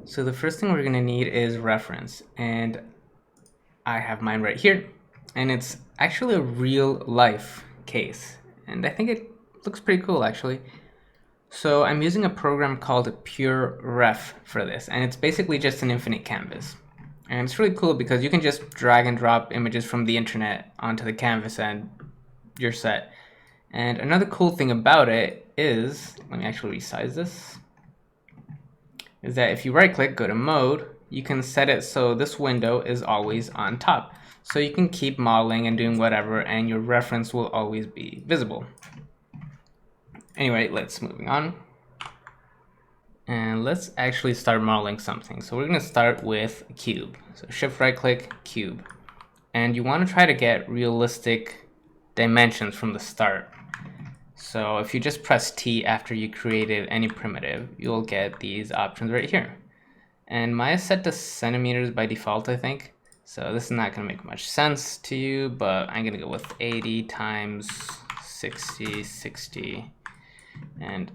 So the first thing we're going to need is reference, and I have mine right here, and it's actually a real life case, and I think it looks pretty cool actually. So I'm using a program called PureRef for this, and it's basically just an infinite canvas. And it's really cool because you can just drag and drop images from the internet onto the canvas and you're set. And another cool thing about it is, let me actually resize this, is that if you right click, go to mode, you can set it so this window is always on top. So you can keep modeling and doing whatever and your reference will always be visible. Anyway, let's moving on. And let's actually start modeling something. So we're going to start with a cube. So shift right click, cube. And you want to try to get realistic dimensions from the start. So if you just press T after you created any primitive, you'll get these options right here. And mine is set to centimeters by default, I think. So this is not going to make much sense to you, but I'm going to go with 80 times 60, 60. And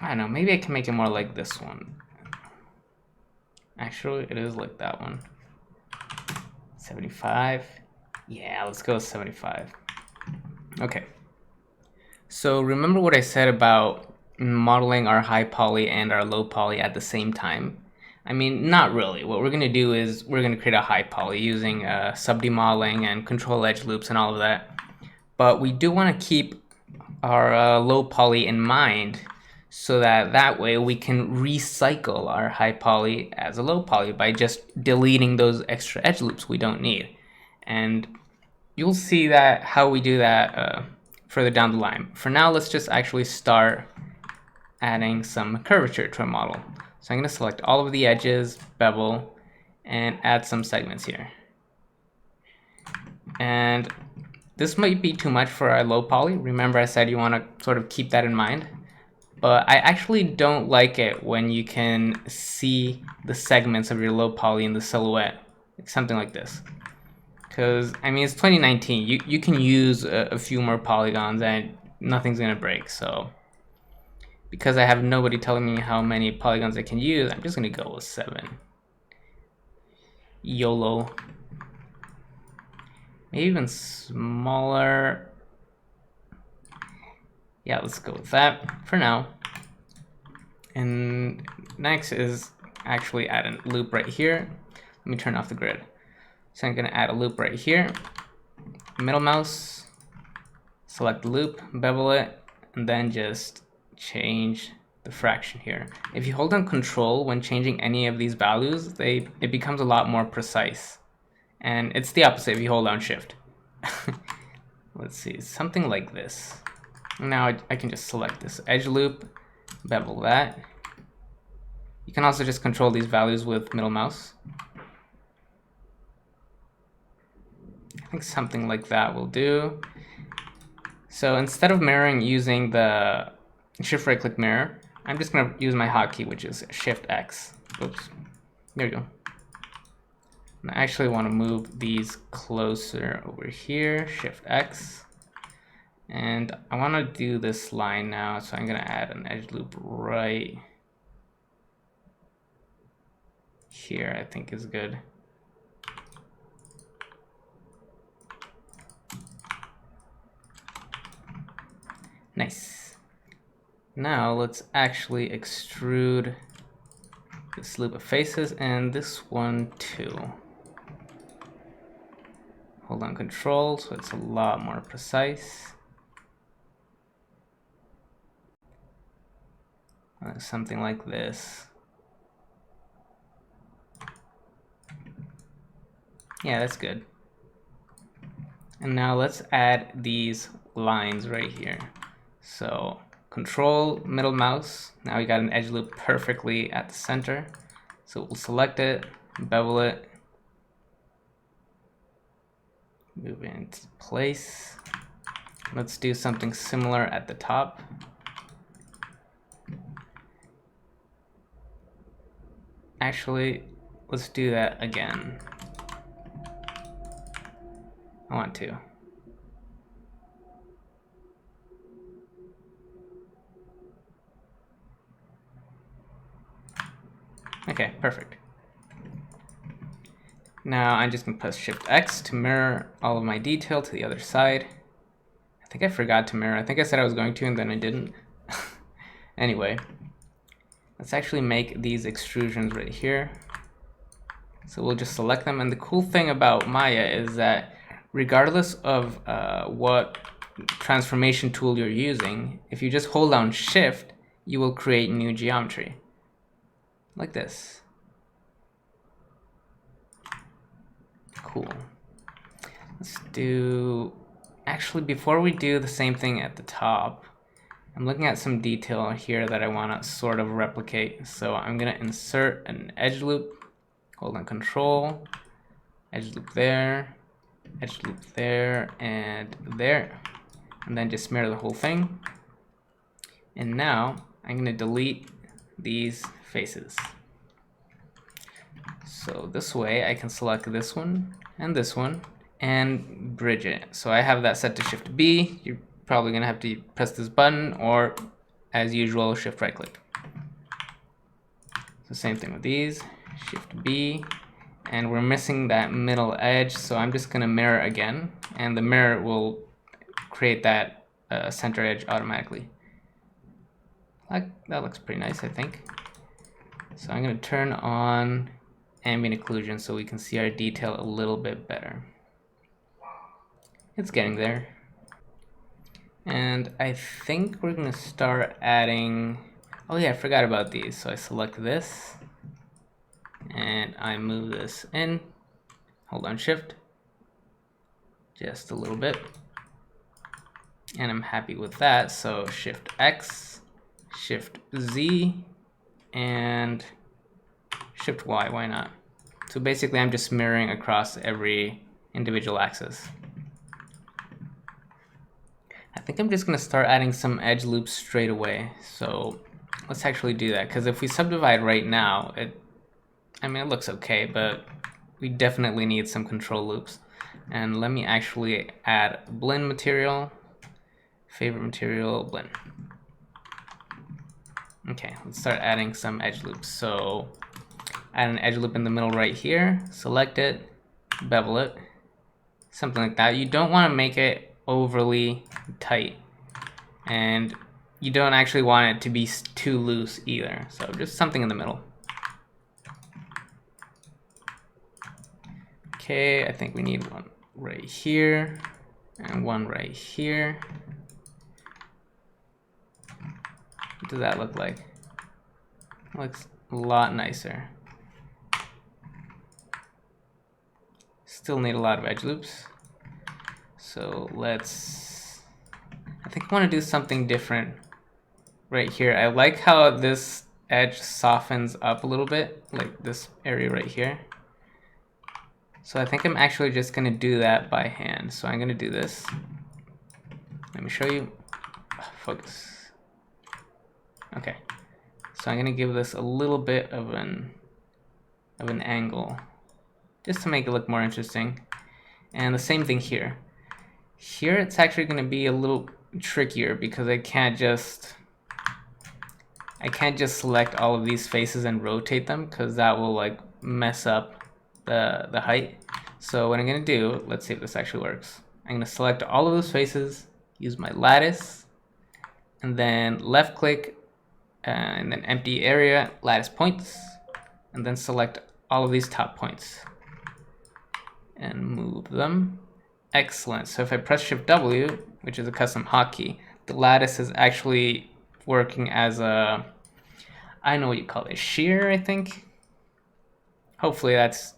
I don't know, maybe I can make it more like this one. Actually, it is like that one. 75. Yeah, let's go with 75. Okay. So remember what I said about modeling our high poly and our low poly at the same time? I mean, not really. What we're going to do is we're going to create a high poly using sub-D modeling and control edge loops and all of that. But we do want to keep our low poly in mind so that way we can recycle our high poly as a low poly by just deleting those extra edge loops we don't need. And you'll see that how we do that further down the line. For now, let's just actually start adding some curvature to our model. So I'm going to select all of the edges, bevel, and add some segments here. And this might be too much for our low poly. Remember I said you want to sort of keep that in mind. But I actually don't like it when you can see the segments of your low poly in the silhouette, like something like this. Because, I mean, it's 2019. You can use a few more polygons and nothing's going to break. So, because I have nobody telling me how many polygons I can use, I'm just going to go with 7. YOLO. Maybe even smaller. Yeah, let's go with that for now. And next is actually add a loop right here. Let me turn off the grid. So I'm going to add a loop right here. Middle mouse, select the loop, bevel it, and then just change the fraction here. If you hold down Control when changing any of these values, it becomes a lot more precise. And it's the opposite if you hold down Shift. Let's see, something like this. Now I can just select this edge loop, bevel that. You can also just control these values with middle mouse. I think something like that will do. So instead of mirroring using the shift right click mirror, I'm just going to use my hotkey, which is Shift X. Oops. There we go. And I actually want to move these closer over here, Shift X. And I want to do this line now, so I'm going to add an edge loop right here, I think is good. Nice. Now let's actually extrude this loop of faces and this one too. Hold on Control so it's a lot more precise. Something like this. Yeah, that's good. And now let's add these lines right here. So Control, middle mouse. Now we got an edge loop perfectly at the center. So we'll select it, bevel it, move it into place. Let's do something similar at the top. Actually, let's do that again. I want to. Okay, perfect. Now I'm just gonna press Shift X to mirror all of my detail to the other side. I think I forgot to mirror. I think I said I was going to and then I didn't. Anyway, let's actually make these extrusions right here. So we'll just select them. And the cool thing about Maya is that regardless of what transformation tool you're using, if you just hold down Shift, you will create new geometry. Like this. Cool. Let's do... Actually, before we do the same thing at the top, I'm looking at some detail here that I want to sort of replicate. So I'm going to insert an edge loop, hold on Control, edge loop there, and there. And then just mirror the whole thing. And now I'm going to delete these faces. So this way I can select this one and bridge it. So I have that set to Shift B. You're probably going to have to press this button, or as usual, Shift right click. So same thing with these, Shift B, and we're missing that middle edge, so I'm just going to mirror again, and the mirror will create that center edge automatically. That looks pretty nice, I think. So I'm going to turn on ambient occlusion so we can see our detail a little bit better. It's getting there. And I think we're going to start adding... Oh yeah, I forgot about these. So I select this, and I move this in. Hold on Shift. Just a little bit. And I'm happy with that. So Shift X, Shift Z, and Shift Y, why not? So basically I'm just mirroring across every individual axis. I think I'm just going to start adding some edge loops straight away. So let's actually do that, because if we subdivide right now, it looks okay, but we definitely need some control loops. And let me actually add blend material, favorite material, blend. Okay, let's start adding some edge loops. So add an edge loop in the middle right here, select it, bevel it, something like that. You don't want to make it overly tight, and you don't actually want it to be too loose either. So just something in the middle. Okay, I think we need one right here and one right here. What does that look like? It looks a lot nicer. Still need a lot of edge loops. So I think I want to do something different right here. I like how this edge softens up a little bit, like this area right here. So I think I'm actually just going to do that by hand. So I'm going to do this. Let me show you. Focus. Okay. So I'm going to give this a little bit of an angle, just to make it look more interesting. And the same thing here. Here it's actually going to be a little trickier because I can't just select all of these faces and rotate them, because that will like mess up the height. So what I'm going to do, let's see if this actually works. I'm going to select all of those faces, use my lattice, and then left click, and then empty area, lattice points, and then select all of these top points and move them. Excellent. So if I press Shift W, which is a custom hotkey, the lattice is actually working as a, I know what you call it, shear, I think. Hopefully it's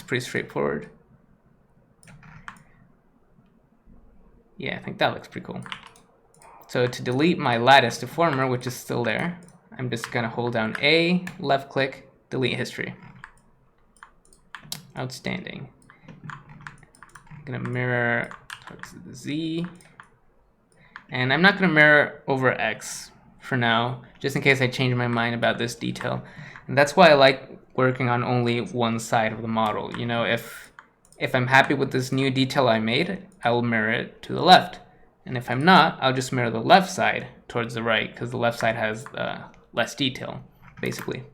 pretty straightforward. Yeah, I think that looks pretty cool. So to delete my lattice deformer, which is still there, I'm just gonna hold down A, left click, delete history. Outstanding. I'm gonna mirror towards the Z. And I'm not gonna mirror over X for now, just in case I change my mind about this detail. And that's why I like working on only one side of the model. You know, if I'm happy with this new detail I made, I will mirror it to the left. And if I'm not, I'll just mirror the left side towards the right, because the left side has less detail, basically.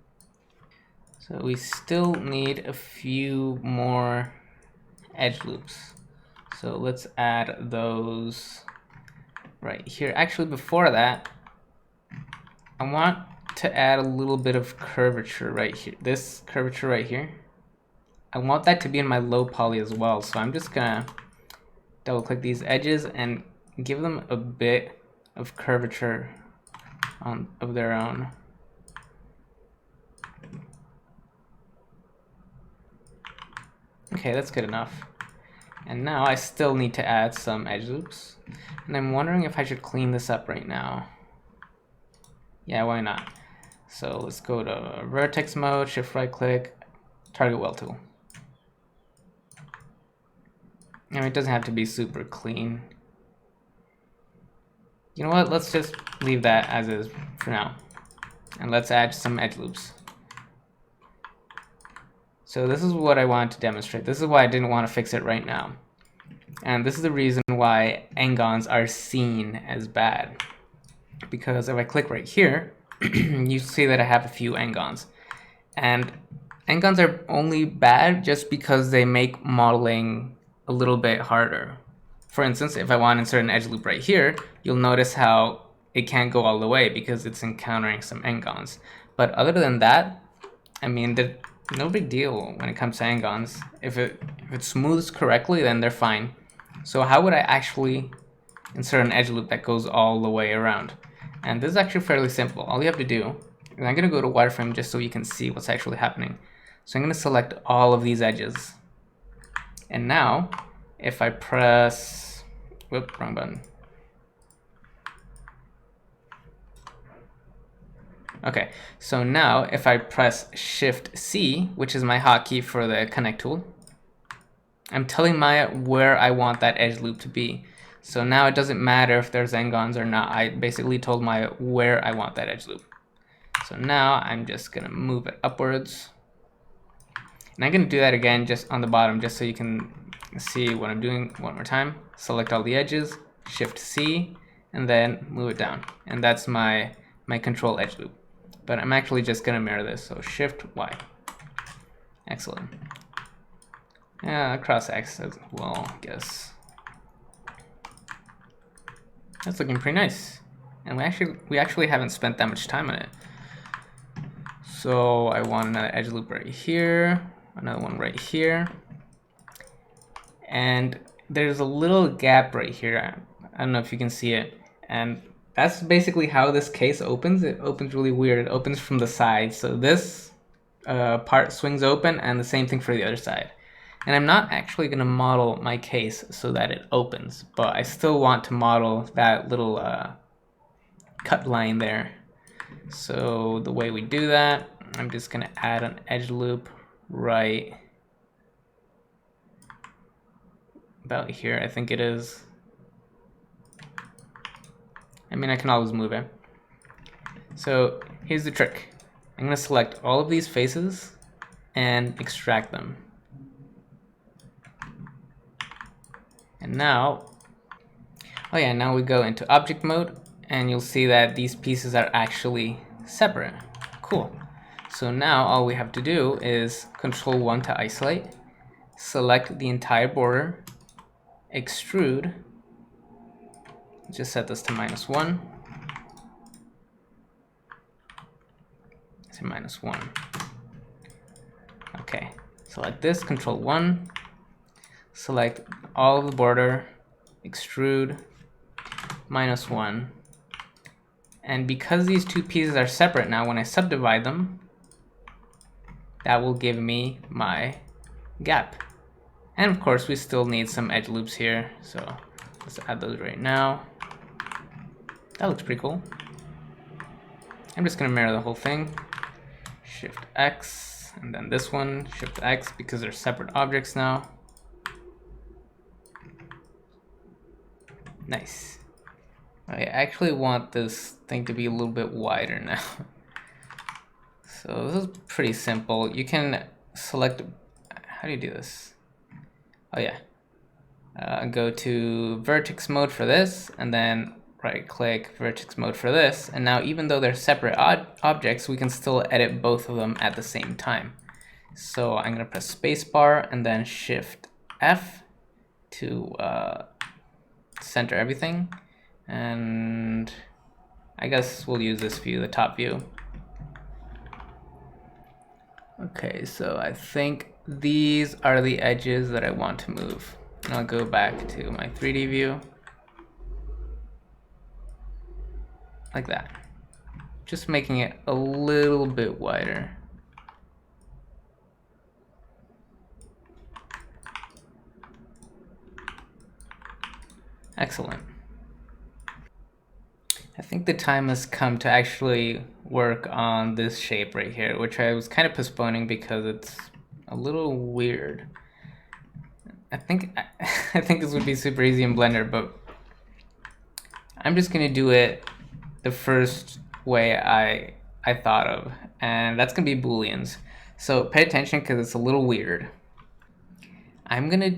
So we still need a few more edge loops. So let's add those right here. Actually, before that, I want to add a little bit of curvature right here. This curvature right here, I want that to be in my low poly as well. So I'm just gonna double click these edges and give them a bit of curvature of their own. Okay, that's good enough. And now I still need to add some edge loops. And I'm wondering if I should clean this up right now. Yeah, why not? So let's go to vertex mode, shift right click, target weld tool. Now it doesn't have to be super clean. You know what, let's just leave that as is for now. And let's add some edge loops. So this is what I wanted to demonstrate. This is why I didn't want to fix it right now. And this is the reason why n-gons are seen as bad. Because if I click right here, you see that I have a few n-gons. And n-gons are only bad just because they make modeling a little bit harder. For instance, if I want to insert an edge loop right here, you'll notice how it can't go all the way because it's encountering some n-gons. But other than that, I mean, no big deal when it comes to n-gons. If it smooths correctly, then they're fine. So how would I actually insert an edge loop that goes all the way around? And this is actually fairly simple. All you have to do is I'm going to go to wireframe just so you can see what's actually happening. So I'm going to select all of these edges. And now, if I press, whoop, wrong button. Okay, so now if I press Shift C, which is my hotkey for the connect tool, I'm telling Maya where I want that edge loop to be. So now it doesn't matter if there's n-gons or not. I basically told Maya where I want that edge loop. So now I'm just gonna move it upwards. And I'm gonna do that again just on the bottom just so you can see what I'm doing one more time. Select all the edges, Shift C, and then move it down. And that's my control edge loop. But I'm actually just gonna mirror this, so Shift Y. Excellent. Yeah, cross X as well, I guess. That's looking pretty nice. And we actually haven't spent that much time on it. So I want another edge loop right here, another one right here. And there's a little gap right here. I don't know if you can see it. And that's basically how this case opens. It opens really weird. It opens from the side. So this part swings open, and the same thing for the other side. And I'm not actually going to model my case so that it opens, but I still want to model that little cut line there. So the way we do that, I'm just going to add an edge loop right about here, I think it is. I mean, I can always move it. So here's the trick. I'm going to select all of these faces and extract them. And now, oh yeah, now we go into object mode, and you'll see that these pieces are actually separate. Cool. So now all we have to do is Control 1 to isolate, select the entire border, extrude, just set this to -1, to -1. Okay, select this, Control 1, select all of the border, extrude, -1. And because these two pieces are separate now, when I subdivide them, that will give me my gap. And of course, we still need some edge loops here, so let's add those right now. That looks pretty cool. I'm just gonna mirror the whole thing. Shift X, and then this one, Shift X, because they're separate objects now. Nice. I actually want this thing to be a little bit wider now. So this is pretty simple. You can select, how do you do this? Oh yeah. Go to vertex mode for this, and then right click vertex mode for this, and now even though they're separate objects, we can still edit both of them at the same time. So I'm gonna press spacebar and then Shift F to center everything, and I guess we'll use this view, the top view. Okay, so I think these are the edges that I want to move. And I'll go back to my 3D view. Like that. Just making it a little bit wider. Excellent. I think the time has come to actually work on this shape right here, which I was kind of postponing because it's a little weird. I think this would be super easy in Blender, but I'm just gonna do it the first way I thought of, and that's gonna be Booleans. So pay attention because it's a little weird. I'm gonna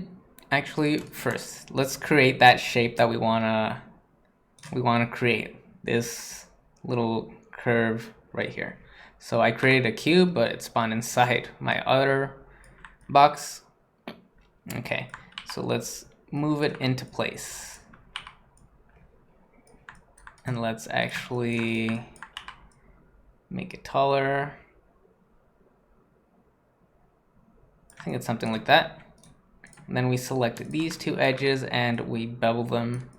actually first let's create that shape that we wanna create, this little curve right here. So I created a cube, but it spawned inside my other box. Okay, so let's move it into place. And let's actually make it taller. I think it's something like that. And then we select these two edges and we bevel them.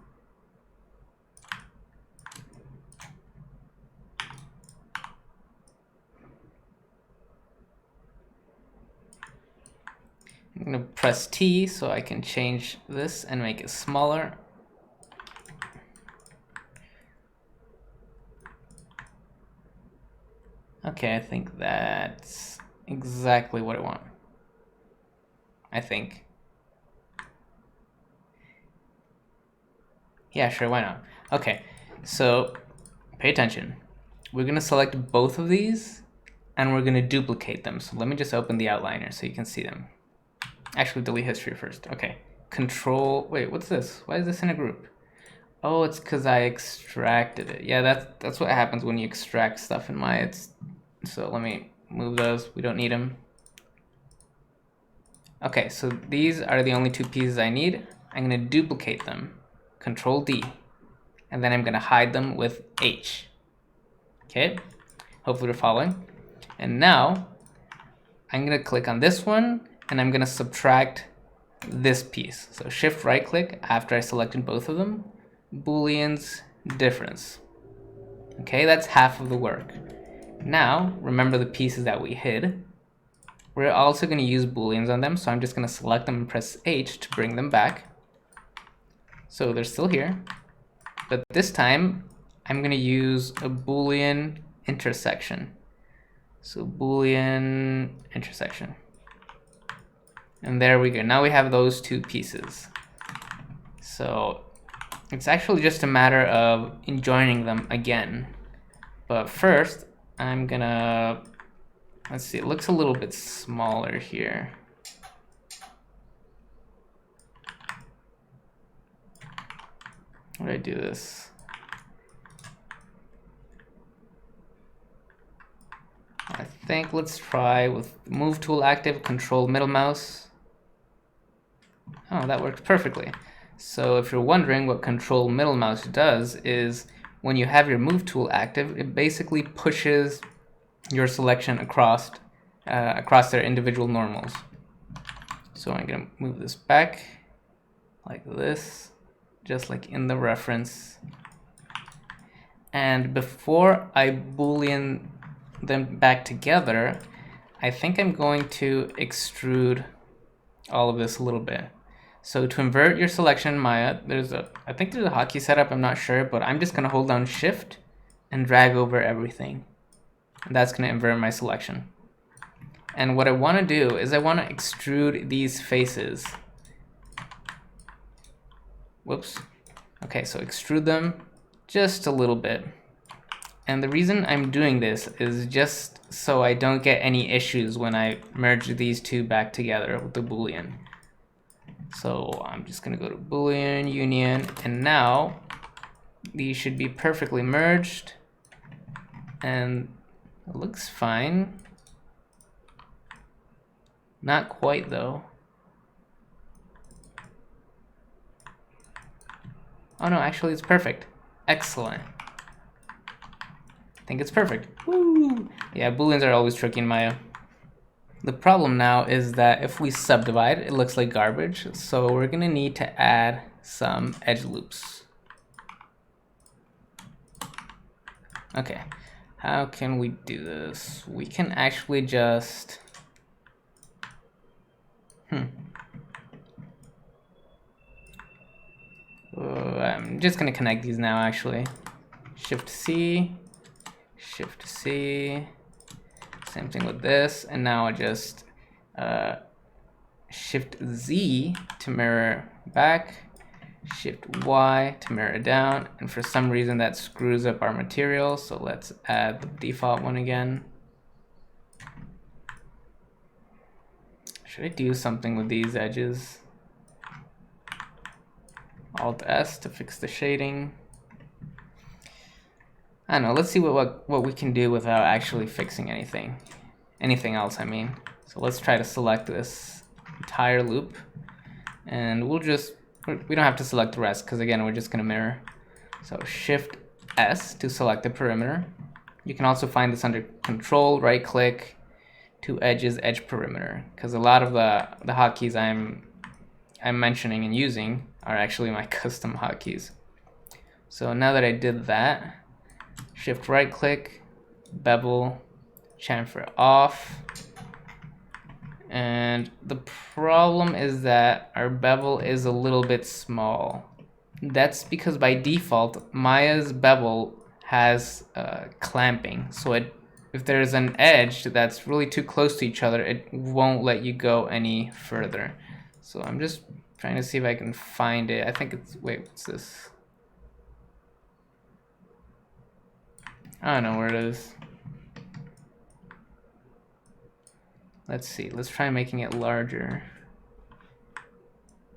I'm gonna press T so I can change this and make it smaller. Okay, I think that's exactly what I want. I think. Yeah, sure, why not? Okay, so pay attention. We're gonna select both of these and we're gonna duplicate them. So let me just open the outliner so you can see them. Actually, delete history first. Okay, control, wait, what's this? Why is this in a group? Oh, it's because I extracted it. Yeah, that's what happens when you extract stuff in Maya. So let me move those. We don't need them. Okay, so these are the only two pieces I need. I'm going to duplicate them. Control D. And then I'm going to hide them with H. Okay, hopefully we're following. And now I'm going to click on this one and I'm going to subtract this piece. So shift right click after I selected both of them. Booleans difference. Okay, that's half of the work. Now, remember the pieces that we hid. We're also going to use Booleans on them, so I'm just going to select them and press H to bring them back. So they're still here, but this time I'm going to use a Boolean intersection. So Boolean intersection. And there we go. Now we have those two pieces. So it's actually just a matter of joining them again. But first, I'm gonna, let's see, it looks a little bit smaller here. How do I do this? I think let's try with move tool active, control middle mouse. Oh, that works perfectly. So if you're wondering what control middle mouse does is when you have your move tool active, it basically pushes your selection across their individual normals. So I'm gonna move this back like this, just like in the reference. And before I Boolean them back together, I think I'm going to extrude all of this a little bit. So to invert your selection in Maya, I think there's a hotkey setup, I'm not sure, but I'm just gonna hold down Shift and drag over everything. And that's gonna invert my selection. And what I wanna do is I wanna extrude these faces. Whoops. Okay, so extrude them just a little bit. And the reason I'm doing this is just so I don't get any issues when I merge these two back together with the Boolean. So I'm just gonna go to Boolean union, and now These should be perfectly merged, and it looks fine. Not quite though. Oh no, actually it's perfect. Excellent. I think it's perfect. Woo! Yeah, booleans are always tricky in Maya. The problem now is that if we subdivide, it looks like garbage. So we're gonna need to add some edge loops. Okay, how can we do this? We can actually just... I'm just gonna connect these now actually. Shift C, Shift C, same thing with this, and now I just Shift Z to mirror back, Shift Y to mirror down, and for some reason that screws up our material, so let's add the default one again. Should I do something with these edges? Alt S to fix the shading. I don't know, let's see what we can do without actually fixing anything. Anything else, I mean. So let's try to select this entire loop. And we don't have to select the rest, because again, we're just gonna mirror. So Shift S to select the perimeter. You can also find this under Control, right click, to edges, edge perimeter. Because a lot of the hotkeys I'm mentioning and using are actually my custom hotkeys. So now that I did that, Shift right click, bevel, chamfer off. And the problem is that our bevel is a little bit small. That's because by default, Maya's bevel has clamping. So if there's an edge that's really too close to each other, it won't let you go any further. So I'm just trying to see if I can find it. I think it's, wait, what's this? I don't know where it is. Let's see, let's try making it larger.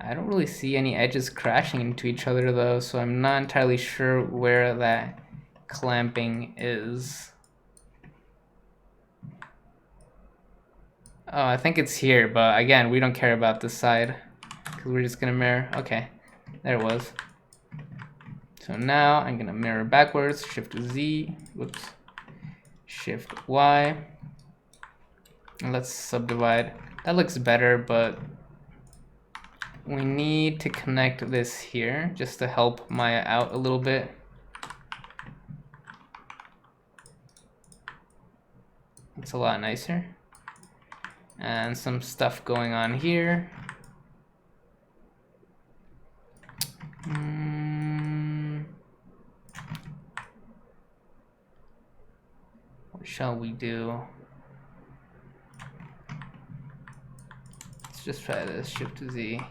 I don't really see any edges crashing into each other though, so I'm not entirely sure where that clamping is. Oh, I think it's here, but again, we don't care about this side because we're just gonna mirror. Okay, there it was. So now I'm gonna mirror backwards, Shift Z, whoops, Shift Y. And let's subdivide. That looks better, but we need to connect this here just to help Maya out a little bit. It's a lot nicer. And some stuff going on here. What shall we do? Let's just try this, Shift Z.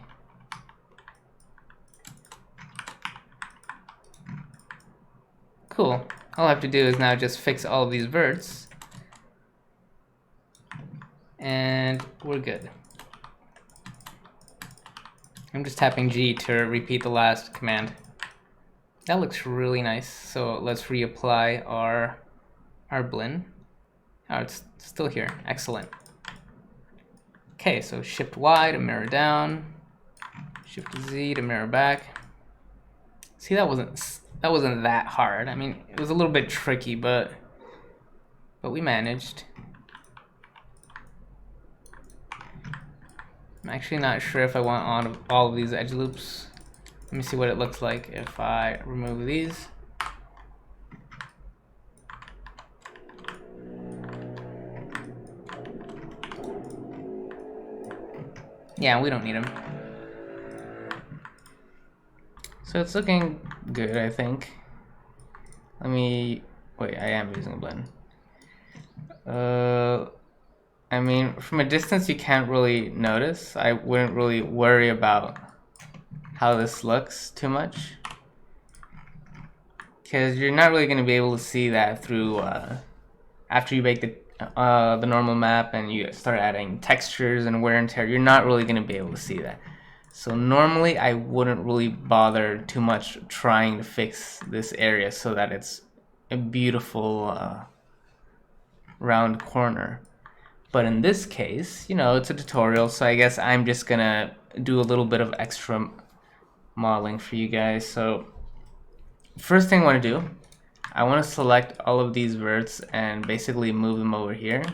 Cool. All I have to do is now just fix all of these verts. And we're good. I'm just tapping G to repeat the last command. That looks really nice. So let's reapply our blend. Oh, it's still here. Excellent. Okay, so Shift Y to mirror down, Shift Z to mirror back. See, that wasn't that hard. I mean, it was a little bit tricky, but we managed. I'm actually not sure if I want on all of these edge loops. Let me see what it looks like if I remove these. Yeah, we don't need them. So it's looking good, I think. Let me, wait, I am using a blend. I mean, from a distance you can't really notice. I wouldn't really worry about how this looks too much, because you're not really going to be able to see that through after you make the normal map and you start adding textures and wear and tear. You're not really going to be able to see that. So normally I wouldn't really bother too much trying to fix this area so that it's a beautiful round corner. But in this case, you know, it's a tutorial, so I guess I'm just gonna do a little bit of extra modeling for you guys. So first thing I want to do, I want to select all of these verts and basically move them over here.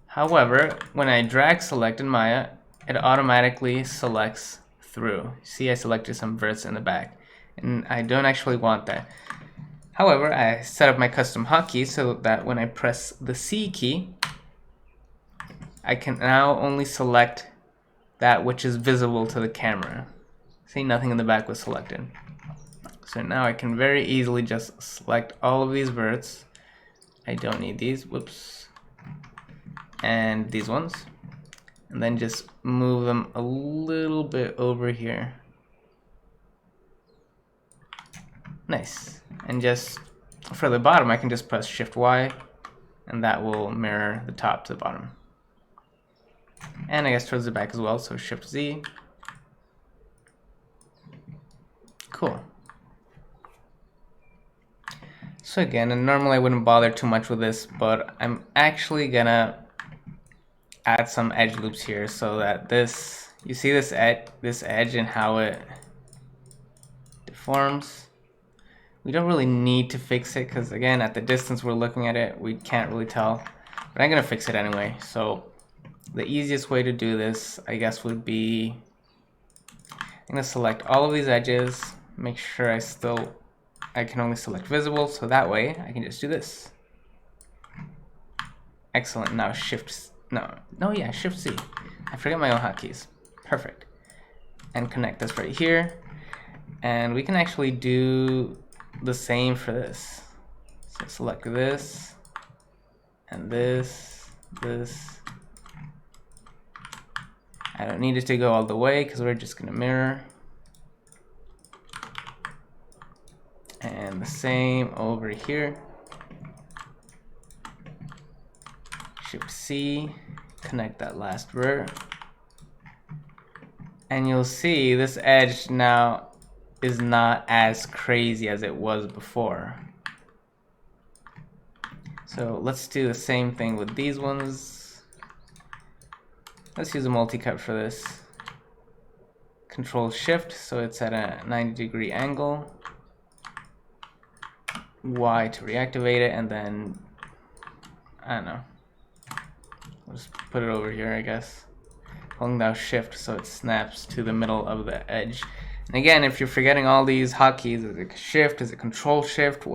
However, when I drag select in Maya, it automatically selects through. See, I selected some verts in the back, and I don't actually want that. However, I set up my custom hotkey so that when I press the C key, I can now only select that which is visible to the camera. See, nothing in the back was selected. So now I can very easily just select all of these verts. I don't need these, whoops. And these ones. And then just move them a little bit over here. Nice. And just for the bottom, I can just press Shift Y, and that will mirror the top to the bottom. And I guess towards the back as well, so Shift Z. Cool. So again, and normally I wouldn't bother too much with this, but I'm actually gonna add some edge loops here so that this, you see this edge and how it deforms. We don't really need to fix it because again, at the distance we're looking at it, we can't really tell, but I'm gonna fix it anyway. So the easiest way to do this, I guess, would be, I'm gonna select all of these edges, make sure I can only select visible, so that way I can just do this. Excellent. Now Shift C. I forget my own hotkeys. Perfect. And connect this right here. And we can actually do the same for this. So select this, and this. I don't need it to go all the way because we're just gonna mirror. And the same over here. Shift C, connect that last vert. And you'll see this edge now is not as crazy as it was before. So let's do the same thing with these ones. Let's use a multi-cut for this. Control Shift, so it's at a 90-degree angle. Y to reactivate it, and then I don't know. We'll just put it over here, I guess. Holding down Shift so it snaps to the middle of the edge. And again, if you're forgetting all these hotkeys, is it Shift, is it Control Shift?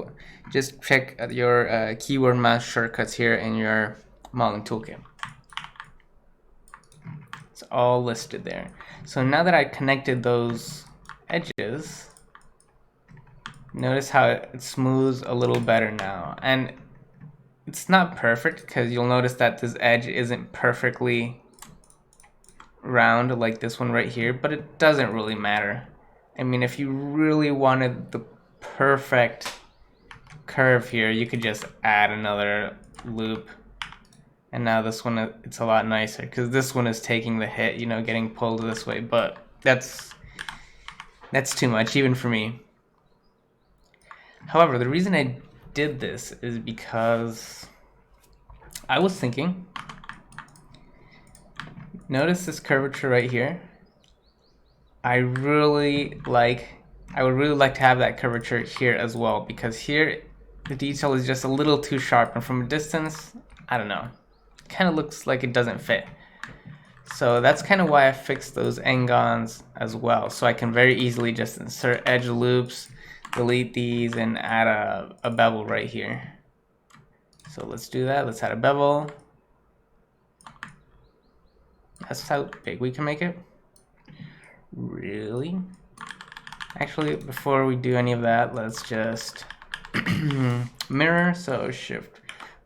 Just check your keyboard mouse shortcuts here in your modeling toolkit. It's all listed there. So now that I connected those edges, notice how it smooths a little better now. And it's not perfect because you'll notice that this edge isn't perfectly round like this one right here, but it doesn't really matter. I mean, if you really wanted the perfect curve here, you could just add another loop. And now this one, it's a lot nicer because this one is taking the hit, you know, getting pulled this way, but that's too much even for me. However, the reason I did this is because I was thinking, notice this curvature right here. I would really like to have that curvature here as well, because here the detail is just a little too sharp, and from a distance, I don't know, it kind of looks like it doesn't fit. So that's kind of why I fixed those n-gons as well, so I can very easily just insert edge loops, delete these, and add a bevel right here. So let's do that. Let's add a bevel. That's how big we can make it. Really? Actually, before we do any of that, let's just mirror. So Shift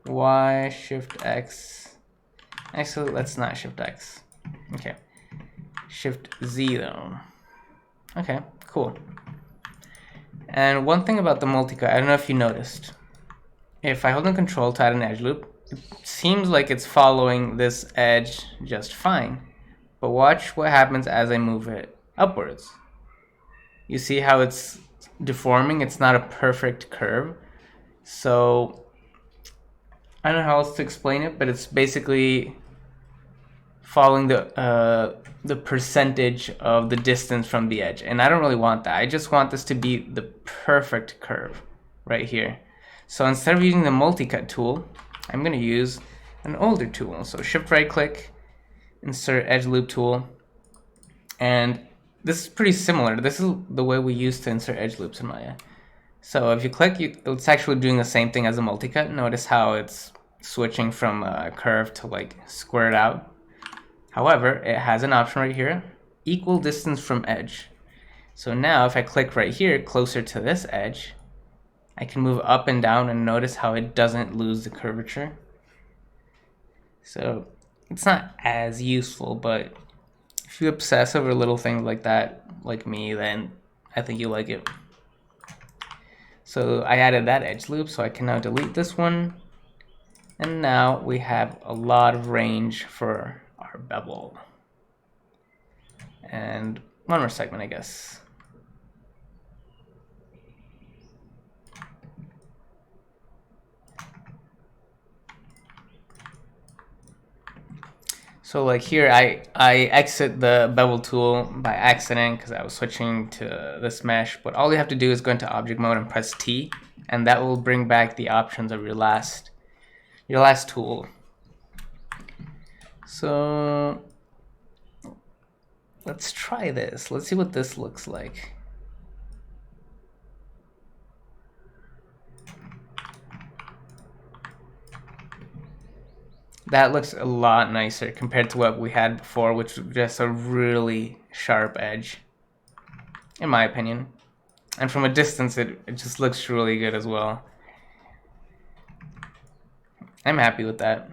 Y, Shift X. Actually, let's not Shift X. Okay. Shift Z though. Okay, cool. And one thing about the multi-cut, I don't know if you noticed. If I hold in Control to add an edge loop, it seems like it's following this edge just fine. But watch what happens as I move it upwards. You see how it's deforming? It's not a perfect curve. So I don't know how else to explain it, but it's basically following the percentage of the distance from the edge. And I don't really want that. I just want this to be the perfect curve right here. So instead of using the multi-cut tool, I'm going to use an older tool. So shift right click, insert edge loop tool. And this is pretty similar. This is the way we used to insert edge loops in Maya. So if you click, it's actually doing the same thing as a multi-cut. Notice how it's switching from a curve to like squared out. However, it has an option right here, equal distance from edge. So now if I click right here, closer to this edge, I can move up and down and notice how it doesn't lose the curvature. So it's not as useful, but if you obsess over little things like that, like me, then I think you like it. So I added that edge loop, so I can now delete this one. And now we have a lot of range for our bevel. And one more segment, I guess. So like here, I exit the bevel tool by accident because I was switching to this mesh. But all you have to do is go into object mode and press T, and that will bring back the options of your last tool. So let's try this. Let's see what this looks like. That looks a lot nicer compared to what we had before, which was just a really sharp edge, in my opinion. And from a distance, it just looks really good as well. I'm happy with that.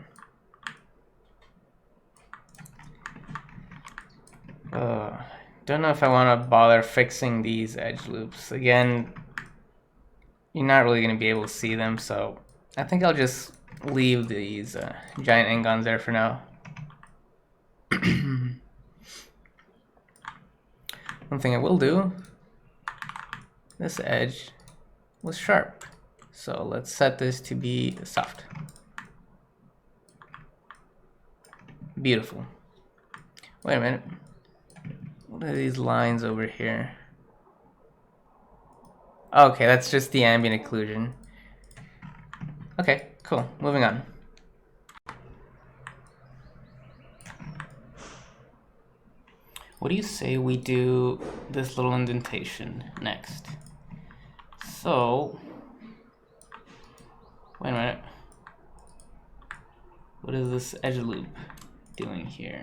Don't know if I want to bother fixing these edge loops. Again, you're not really going to be able to see them, so I think I'll just leave these giant n-gons there for now. One thing I will do, this edge was sharp, so let's set this to be soft. Beautiful. Wait a minute. What are these lines over here? Okay, that's just the ambient occlusion. Okay, cool. Moving on. What do you say we do this little indentation next? So, wait a minute. What is this edge loop doing here?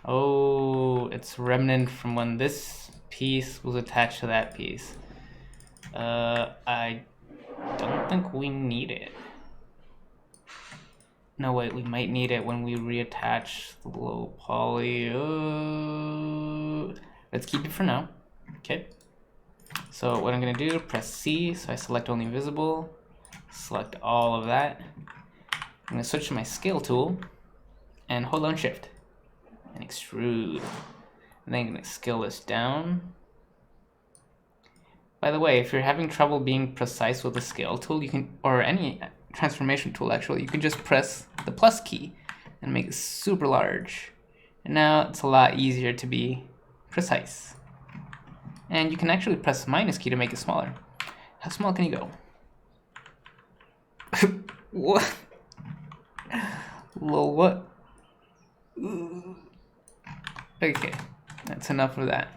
Oh, it's remnant from when this piece was attached to that piece. I don't think we need it. No, wait, we might need it when we reattach the low poly. Let's keep it for now. Okay. So what I'm gonna do, press C, so I select only visible, select all of that. I'm gonna switch to my scale tool and hold down shift and extrude. And then I'm gonna scale this down. By the way, if you're having trouble being precise with the scale tool, you can, or any transformation tool actually, you can just press the plus key and make it super large. And now it's a lot easier to be precise. And you can actually press the minus key to make it smaller. How small can you go? What? Lol, what? Okay, that's enough of that.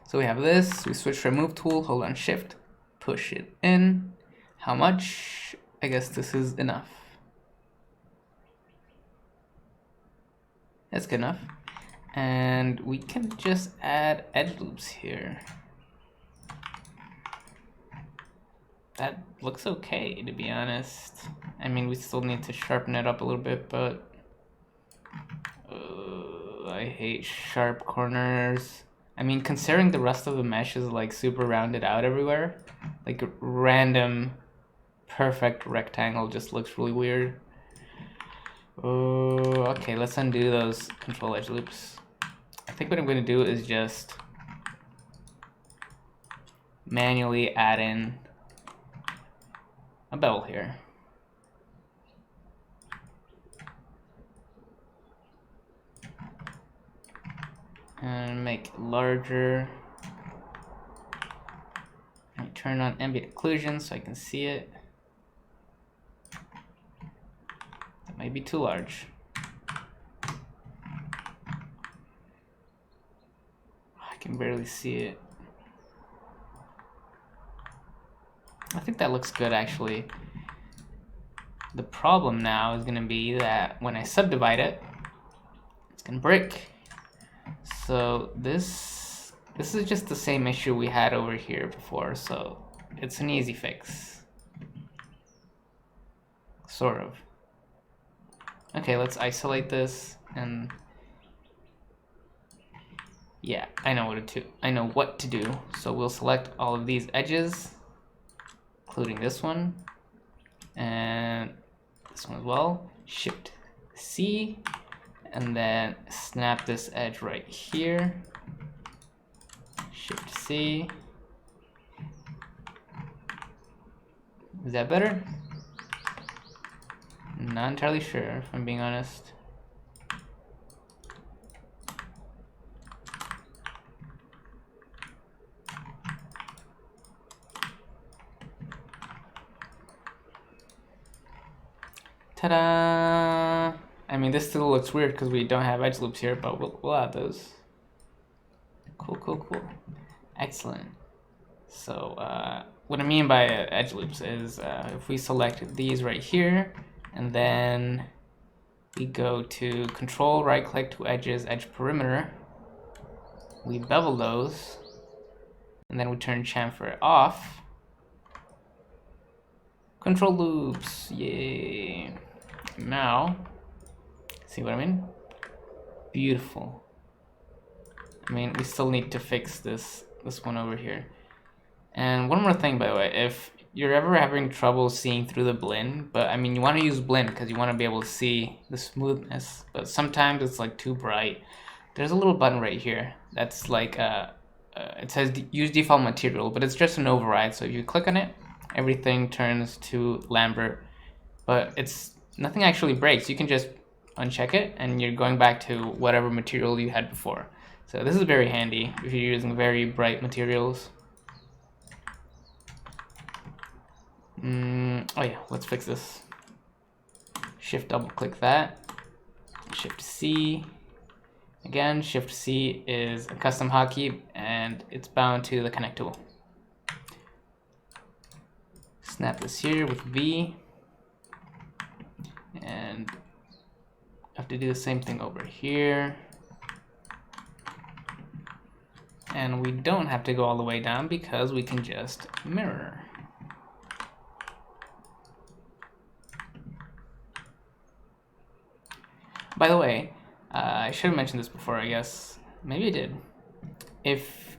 So we have this, we switch to remove tool, hold on shift, push it in. How much? I guess this is enough. That's good enough. And we can just add edge loops here. That looks okay, to be honest. I mean, we still need to sharpen it up a little bit, but I hate sharp corners. I mean, considering the rest of the mesh is like super rounded out everywhere, like a random perfect rectangle just looks really weird. Oh, okay, let's undo those control edge loops. I think what I'm going to do is just manually add in a bevel here. And make it larger. And turn on ambient occlusion so I can see it. That might be too large. I can barely see it. I think that looks good actually. The problem now is going to be that when I subdivide it, it's going to break. So this is just the same issue we had over here before, so it's an easy fix. Sort of. Okay, let's isolate this, and yeah, I know what to do. So we'll select all of these edges, including this one, and this one as well. Shift C, and then snap this edge right here. Shift C. Is that better? Not entirely sure, if I'm being honest. Ta-da! I mean, this still looks weird because we don't have edge loops here, but we'll add those. Cool, cool, cool. Excellent. So what I mean by edge loops is if we select these right here, and then we go to Control, right-click to edges, edge perimeter, we bevel those, and then we turn chamfer off. Control loops, yay! Now, see what I mean? Beautiful. I mean, we still need to fix this one over here. And one more thing, by the way, if you're ever having trouble seeing through the blend, but I mean, you want to use blend because you want to be able to see the smoothness, but sometimes it's like too bright. There's a little button right here that's like it says use default material, but it's just an override. So if you click on it, everything turns to Lambert, but nothing actually breaks. You can just uncheck it and you're going back to whatever material you had before. So this is very handy if you're using very bright materials. Oh yeah, let's fix this. Shift double click that. Shift C. Again, Shift C is a custom hotkey and it's bound to the connect tool. Snap this here with V. And I have to do the same thing over here. And we don't have to go all the way down because we can just mirror. By the way, I should have mentioned this before, I guess. Maybe I did. If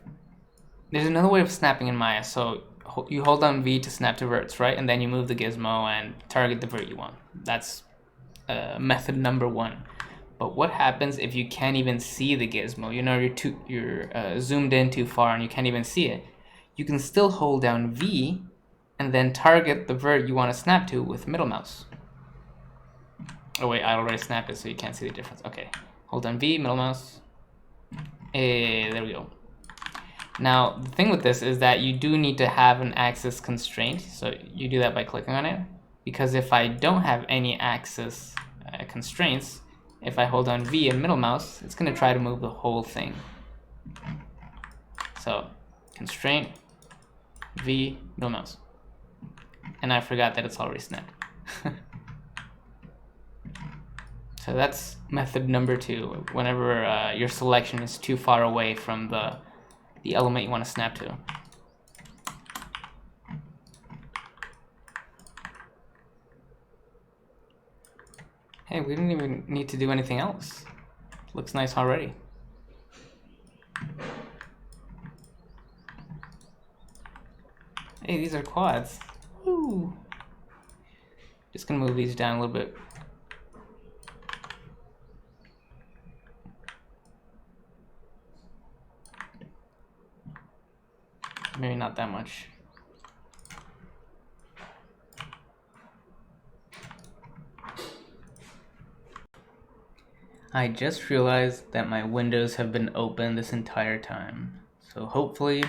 there's another way of snapping in Maya, so you hold down V to snap to verts, right? And then you move the gizmo and target the vert you want. That's method number one. But what happens if you can't even see the gizmo? You know, you're zoomed in too far and you can't even see it. You can still hold down V and then target the vert you want to snap to with middle mouse. Oh wait, I already snapped it so you can't see the difference. Okay, hold down V, middle mouse. There we go. Now, the thing with this is that you do need to have an axis constraint. So you do that by clicking on it. Because if I don't have any axis constraints, if I hold down V and middle mouse, it's going to try to move the whole thing. So, constraint, V, middle mouse. And I forgot that it's already snapped. So that's method number two, whenever your selection is too far away from the element you want to snap to. Hey, we didn't even need to do anything else. Looks nice already. Hey, these are quads. Woo! Just gonna move these down a little bit. not that much. I just realized that my windows have been open this entire time. So hopefully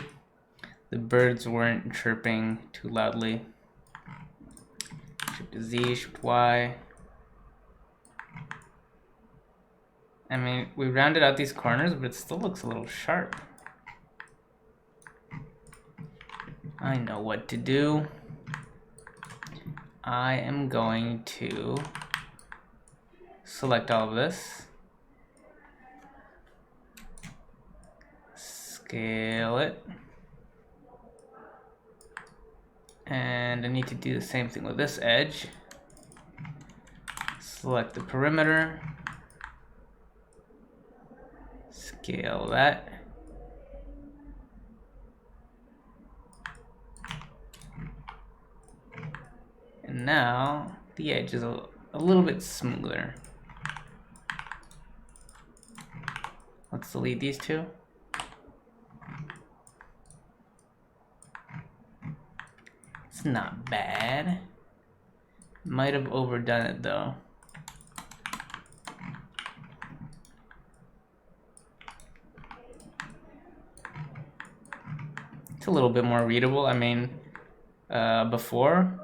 the birds weren't chirping too loudly. Shift Z, Shift Y. I mean, we rounded out these corners, but it still looks a little sharp. I know what to do. I am going to select all of this. Scale it. And I need to do the same thing with this edge. Select the perimeter. Scale that. And now the edge is a little bit smoother. Let's delete these two. It's not bad. Might have overdone it though. It's a little bit more readable. I mean, before,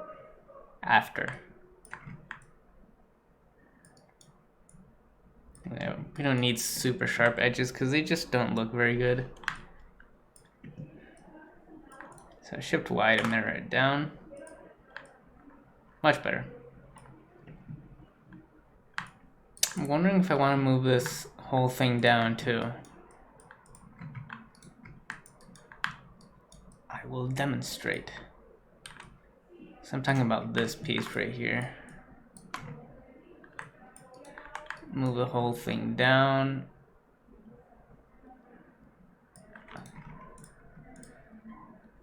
after. Yeah, we don't need super sharp edges because they just don't look very good. So Shift Y to narrow it down. Much better. I'm wondering if I want to move this whole thing down too. I will demonstrate. So I'm talking about this piece right here. Move the whole thing down.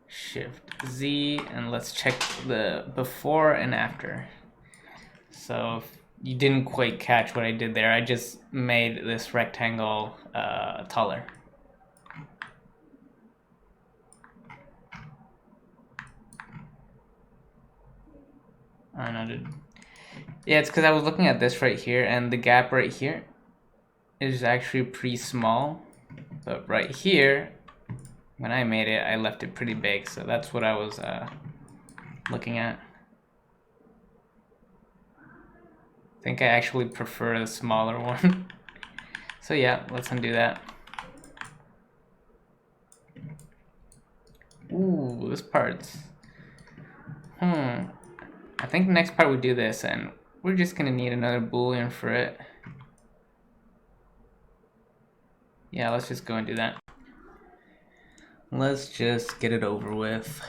Shift Z, and let's check the before and after. So if you didn't quite catch what I did there, I just made this rectangle taller. I don't know. Yeah, it's because I was looking at this right here, and the gap right here is actually pretty small. But right here, when I made it, I left it pretty big. So that's what I was looking at. I think I actually prefer the smaller one. So yeah, let's undo that. Ooh, this part's... I think the next part we do this, and we're just gonna need another boolean for it. Yeah, let's just go and do that. Let's just get it over with.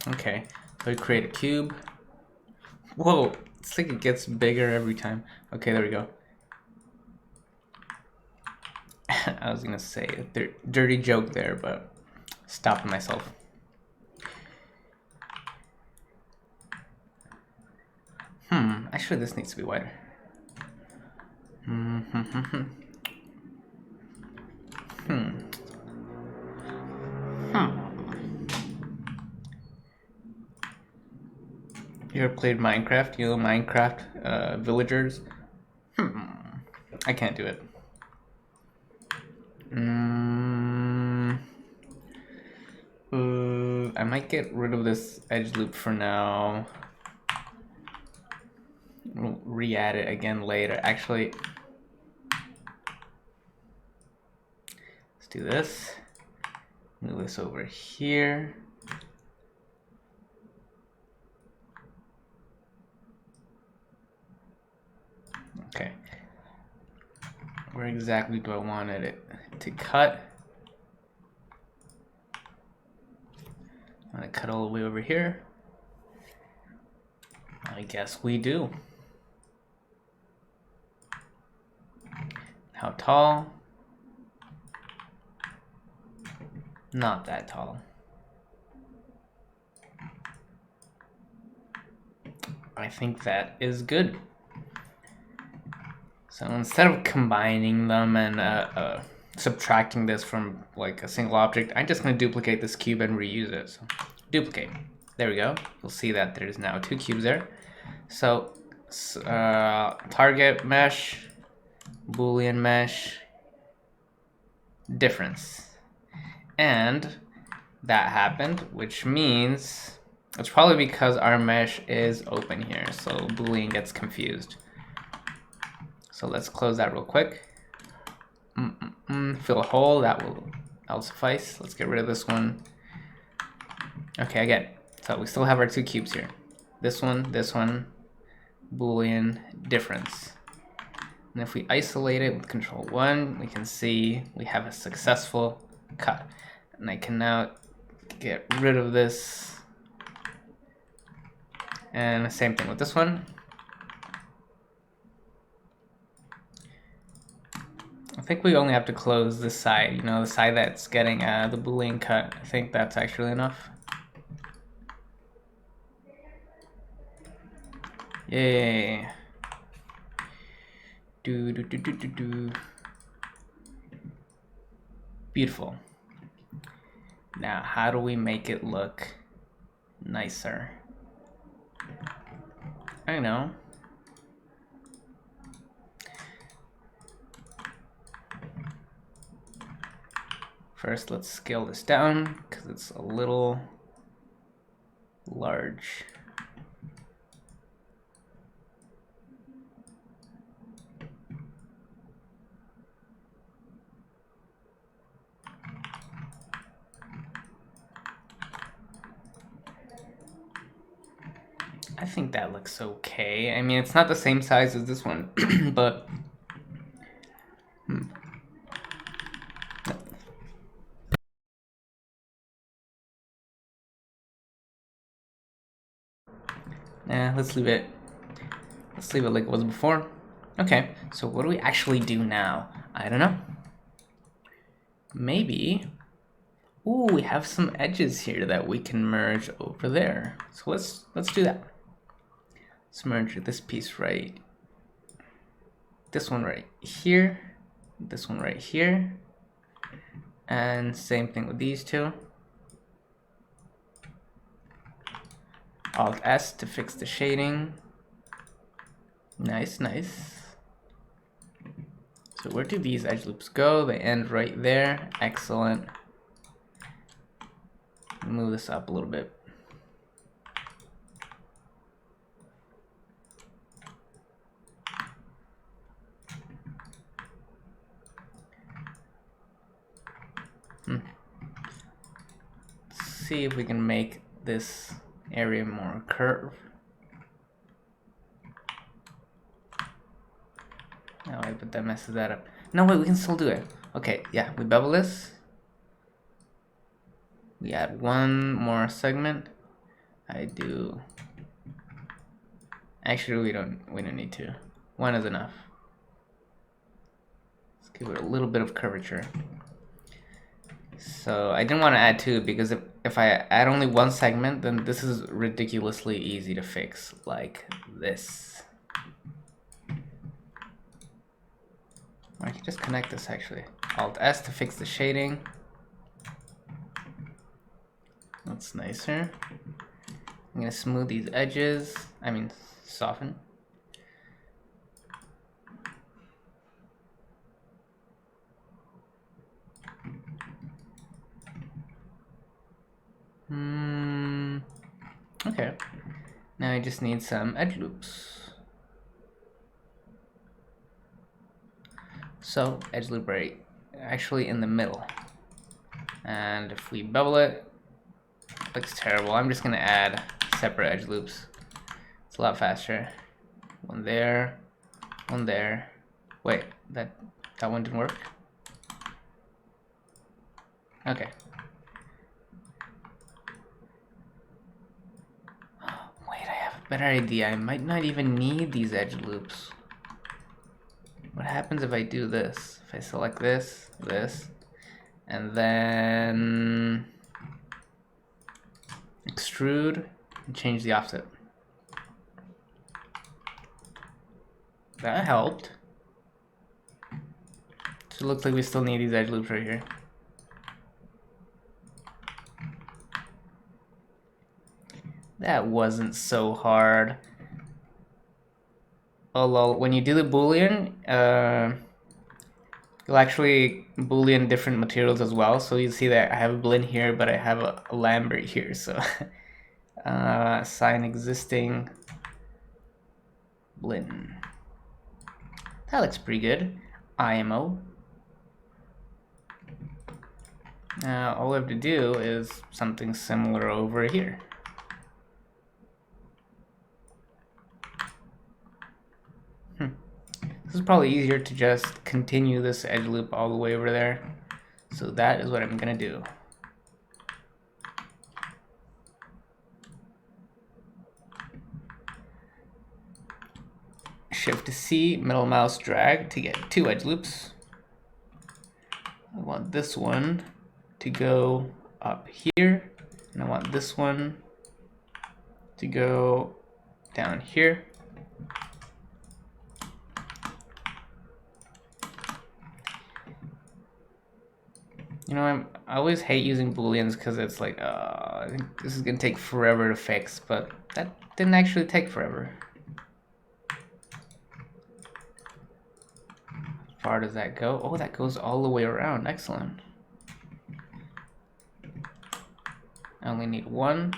Okay, so we create a cube. Whoa, it's like it gets bigger every time. Okay, there we go. I was gonna say a dirty joke there, but stopped myself. Actually this needs to be wider. You ever played Minecraft? You know Minecraft villagers? I can't do it. I might get rid of this edge loop for now. We'll re-add it again later. Actually, let's do this. Move this over here. Okay. Where exactly do I want it to cut? I'm gonna cut all the way over here. I guess we do. How tall? Not that tall. I think that is good. So instead of combining them and subtracting this from like a single object, I'm just going to duplicate this cube and reuse it. So duplicate. There we go. You'll see that there's now 2 cubes there. So target mesh, Boolean mesh, difference. And that happened, which means it's probably because our mesh is open here. So Boolean gets confused. So let's close that real quick. Fill a hole, that'll suffice. Let's get rid of this one. Okay, I get it. So we still have our 2 cubes here. This one, Boolean, difference. And if we isolate it with Control 1, we can see we have a successful cut. And I can now get rid of this. And the same thing with this one. I think we only have to close this side, you know, the side that's getting the Boolean cut. I think that's actually enough. Yay. Beautiful. Now, how do we make it look nicer? I know. First, let's scale this down because it's a little large. I think that looks okay. I mean, it's not the same size as this one, but let's leave it like it was before. Okay, so what do we actually do now? I don't know. Maybe, ooh, we have some edges here that we can merge over there. So let's do that. Let's merge this piece right, this one right here, this one right here, and same thing with these two. Alt S to fix the shading. Nice, nice. So where do these edge loops go? They end right there. Excellent. Move this up a little bit. Let's see if we can make this area more curved. Oh wait, but that messes that up. No, wait, we can still do it. Okay, yeah, we bevel this. We add one more segment. Actually, we don't need to. One is enough. Let's give it a little bit of curvature. So I didn't want to add two because if I add only one segment, then this is ridiculously easy to fix, like this. I can just connect this actually. Alt S to fix the shading. That's nicer. I'm gonna smooth these edges. I mean, soften. Okay. Now I just need some edge loops. So edge loop right actually in the middle. And if we bevel it, looks terrible. I'm just gonna add separate edge loops. It's a lot faster. One there, one there. Wait, that one didn't work. Okay. Wait, I have a better idea. I might not even need these edge loops. What happens if I do this? If I select this, and then extrude and change the offset. That helped. So it looks like we still need these edge loops right here. That wasn't so hard. Oh lol, when you do the boolean, you'll actually boolean different materials as well. So you see that I have a blend here, but I have a Lambert here. So assign existing blend. That looks pretty good. IMO. Now all we have to do is something similar over here. This is probably easier to just continue this edge loop all the way over there. So that is what I'm gonna do. Shift C, middle mouse drag to get 2 edge loops. I want this one to go up here, and I want this one to go down here. You know, I always hate using booleans because it's like, I think this is gonna take forever to fix, but that didn't actually take forever. How far does that go? Oh, that goes all the way around. Excellent. I only need 1.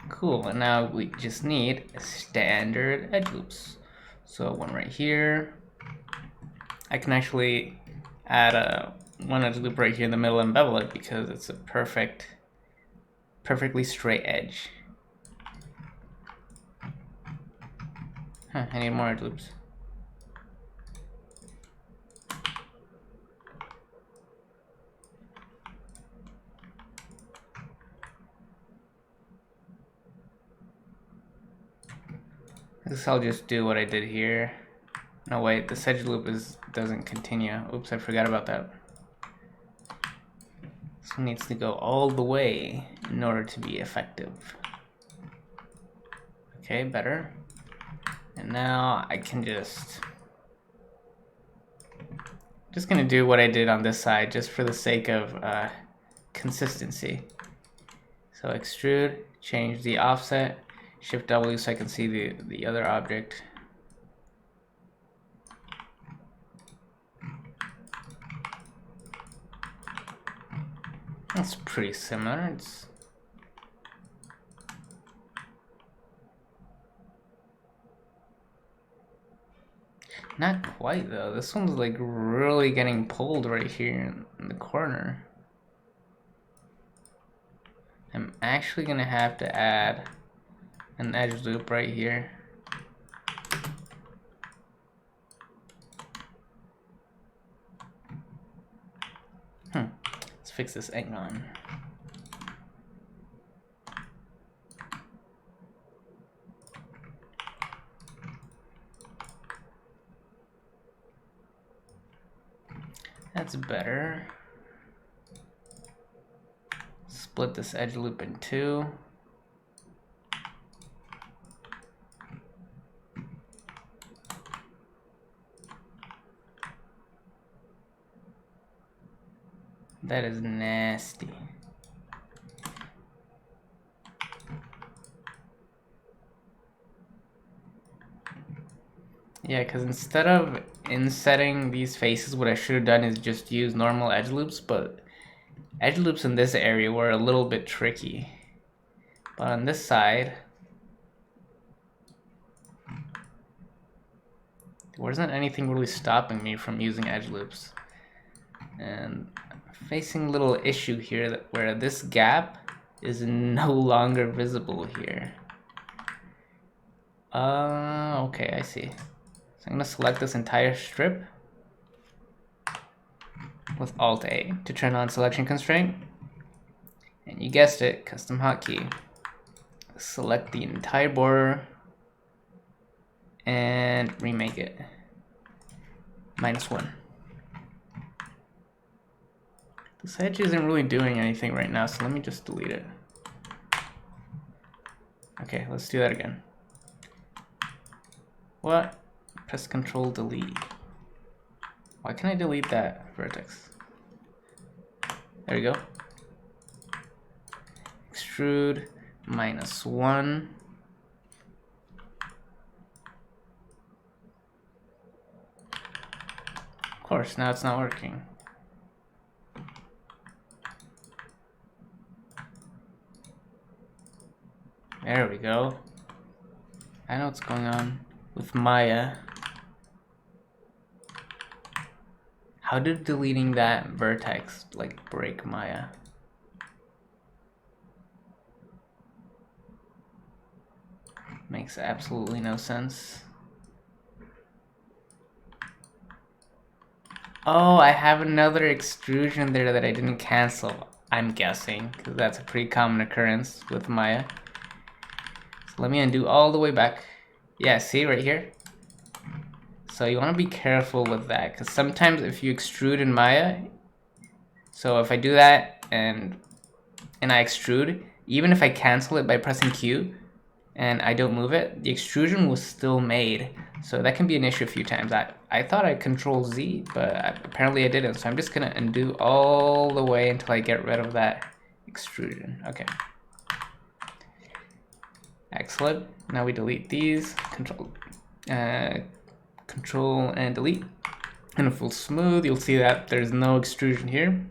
Cool, and now we just need standard edge loops. So 1 right here. I can actually add one edge loop right here in the middle and bevel it because it's a perfectly straight edge. Huh, I need more edge loops. I guess I'll just do what I did here. No wait, this edge loop doesn't continue. Oops, I forgot about that. This one needs to go all the way in order to be effective. Okay, better. And now I can just gonna do what I did on this side just for the sake of consistency. So extrude, change the offset, Shift W so I can see the other object. That's pretty similar. It's not quite though. This one's like really getting pulled right here in the corner. I'm actually gonna have to add an edge loop right here. Let's fix this Egnon. That's better. Split this edge loop in 2. That is nasty. Yeah, because instead of insetting these faces, what I should have done is just use normal edge loops, but edge loops in this area were a little bit tricky. But on this side, there wasn't anything really stopping me from using edge loops. And facing a little issue here where this gap is no longer visible here. Okay, I see. So I'm gonna select this entire strip with Alt-A to turn on selection constraint. And you guessed it, custom hotkey. Select the entire border and remake it. -1. This edge isn't really doing anything right now, so let me just delete it. Okay, let's do that again. What? Press Control Delete. Why can't I delete that vertex? There we go. Extrude -1. Of course, now it's not working. There we go. I know what's going on with Maya. How did deleting that vertex like break Maya? Makes absolutely no sense. Oh, I have another extrusion there that I didn't cancel, I'm guessing, because that's a pretty common occurrence with Maya. So let me undo all the way back. Yeah, see right here? So you want to be careful with that, because sometimes if you extrude in Maya, so if I do that and I extrude, even if I cancel it by pressing Q and I don't move it, the extrusion was still made. So that can be an issue a few times. I thought I Control Z, but apparently I didn't. So I'm just gonna undo all the way until I get rid of that extrusion. Okay. Excellent. Now we delete these. Control and delete. And if we'll smooth, you'll see that there's no extrusion here.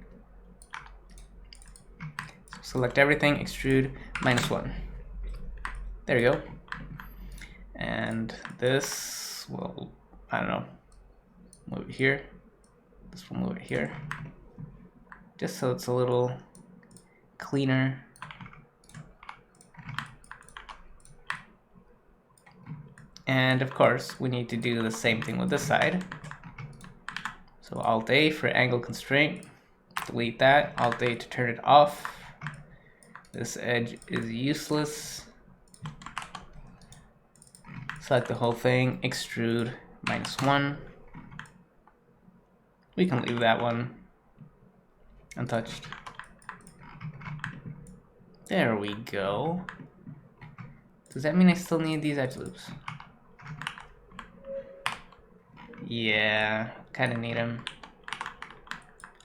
So select everything, extrude -1. There you go. And this will, I don't know, move it here. This will move it here. Just so it's a little cleaner. And of course, we need to do the same thing with this side. So Alt-A for angle constraint. Delete that. Alt-A to turn it off. This edge is useless. Select the whole thing. Extrude -1. We can leave that one untouched. There we go. Does that mean I still need these edge loops? Yeah, kind of need them.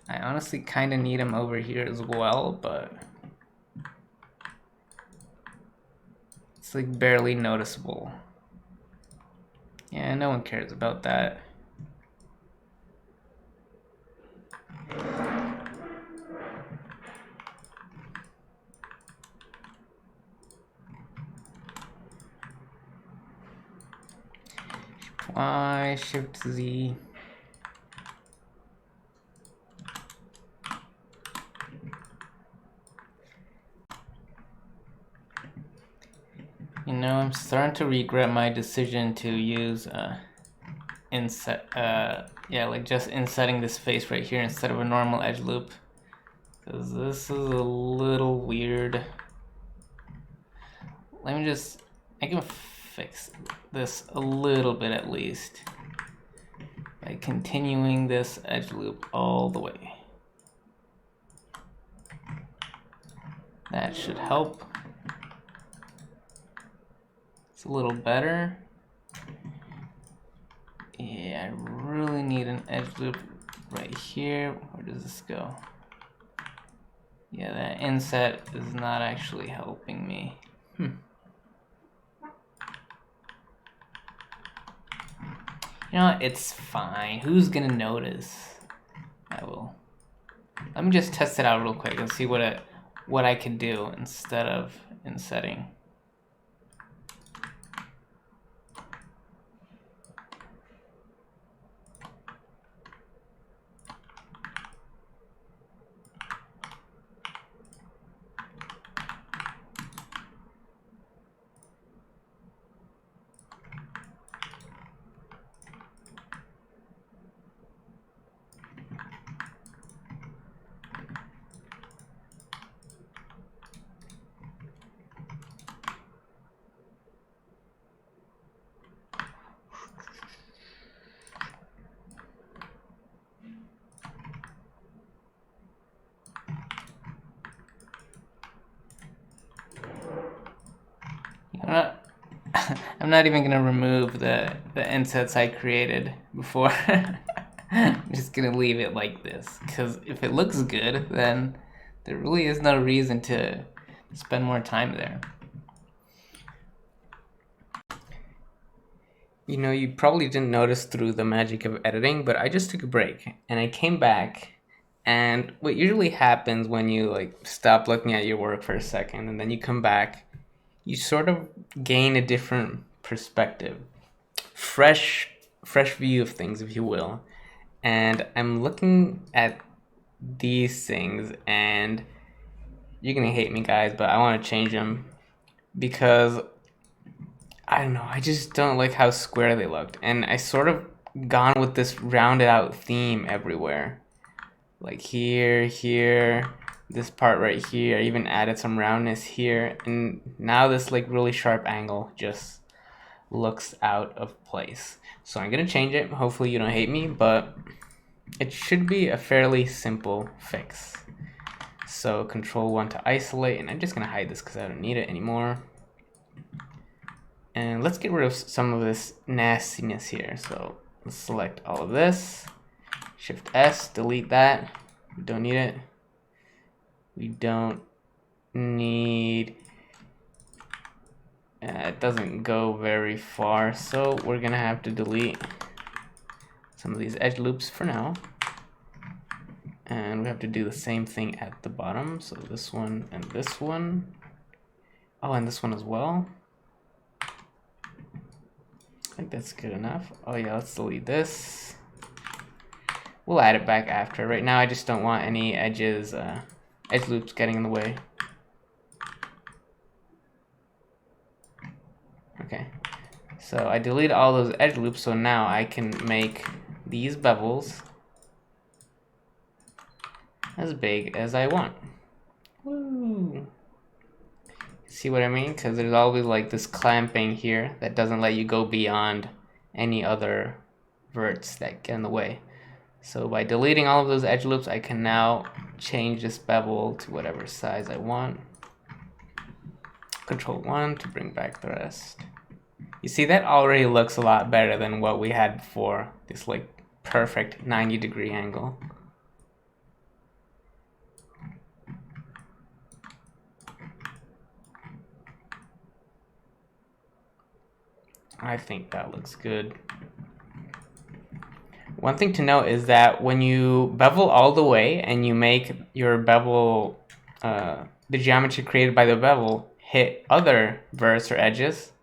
I honestly kind of need them over here as well, but it's like barely noticeable. Yeah, no one cares about that. Y, Shift Z. You know, I'm starting to regret my decision to use inset, yeah, like just insetting this face right here instead of a normal edge loop, because this is a little weird. Let me just, I can fix this a little bit at least by continuing this edge loop all the way. That should help. It's a little better. Yeah, I really need an edge loop right here. Where does this go? Yeah, that inset is not actually helping me. You know what? It's fine. Who's gonna notice? I will. Let me just test it out real quick and see what I can do instead of insetting. I'm not even gonna remove the insets I created before. I'm just gonna leave it like this, because if it looks good, then there really is no reason to spend more time there. You know, you probably didn't notice through the magic of editing, but I just took a break and I came back, and what usually happens when you like stop looking at your work for a second and then you come back, you sort of gain a different perspective, fresh view of things, if you will. And I'm looking at these things, and you're gonna hate me, guys, but I want to change them because I don't know, I just don't like how square they looked, and I sort of gone with this rounded out theme everywhere, like here, this part right here. I even added some roundness here, and now this like really sharp angle just looks out of place. So I'm gonna change it. Hopefully you don't hate me, but it should be a fairly simple fix. So Control-1 to isolate, and I'm just gonna hide this because I don't need it anymore. And let's get rid of some of this nastiness here. So let's select all of this, Shift S, delete that. We don't need it. We don't need, it doesn't go very far, so we're gonna have to delete some of these edge loops for now. And we have to do the same thing at the bottom. So this one and this one. Oh, and this one as well. I think that's good enough. Oh yeah, let's delete this. We'll add it back after. Right now I just don't want any edges, edge loops getting in the way. Okay, so I deleted all those edge loops, so now I can make these bevels as big as I want. Woo! See what I mean? Because there's always like this clamping here that doesn't let you go beyond any other verts that get in the way. So by deleting all of those edge loops, I can now change this bevel to whatever size I want. Control-1 to bring back the rest. You see, that already looks a lot better than what we had before. This like perfect 90-degree angle. I think that looks good. One thing to note is that when you bevel all the way and you make your bevel, the geometry created by the bevel hit other verts or edges,